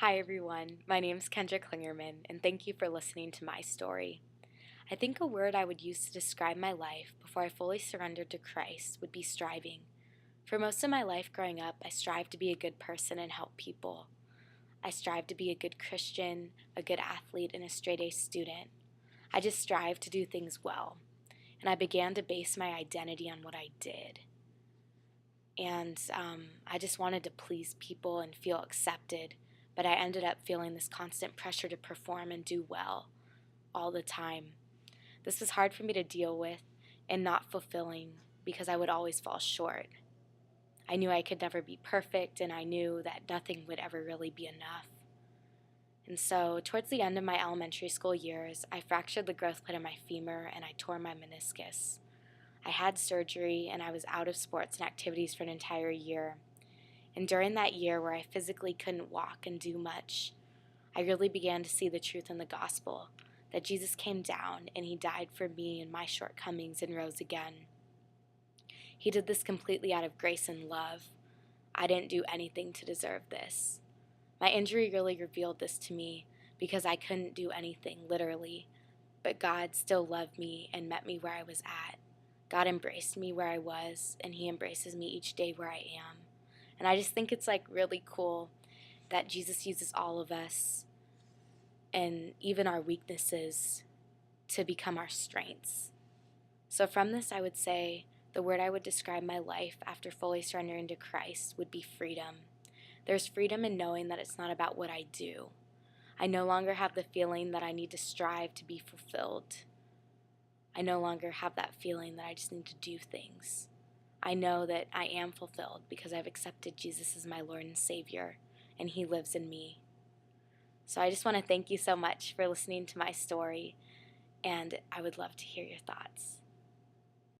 Hi everyone, my name is Kendra Clingerman, and thank you for listening to my story. I think a word I would use to describe my life before I fully surrendered to Christ would be striving. For most of my life growing up, I strived to be a good person and help people. I strived to be a good Christian, a good athlete, and a straight A student. I just strived to do things well, and I began to base my identity on what I did. And I just wanted to please people and feel accepted, but I ended up feeling this constant pressure to perform and do well all the time. This was hard for me to deal with and not fulfilling because I would always fall short. I knew I could never be perfect, and I knew that nothing would ever really be enough. And so, towards the end of my elementary school years, I fractured the growth plate of my femur and I tore my meniscus. I had surgery and I was out of sports and activities for an entire year. And during that year where I physically couldn't walk and do much, I really began to see the truth in the gospel, that Jesus came down and he died for me and my shortcomings and rose again. He did this completely out of grace and love. I didn't do anything to deserve this. My injury really revealed this to me because I couldn't do anything, literally, but God still loved me and met me where I was at. God embraced me where I was, and he embraces me each day where I am. And I just think it's really cool that Jesus uses all of us and even our weaknesses to become our strengths. So from this, I would say the word I would describe my life after fully surrendering to Christ would be freedom. There's freedom in knowing that it's not about what I do. I no longer have the feeling that I need to strive to be fulfilled. I no longer have that feeling that I just need to do things. I know that I am fulfilled because I've accepted Jesus as my Lord and Savior, and he lives in me. So I just want to thank you so much for listening to my story, and I would love to hear your thoughts.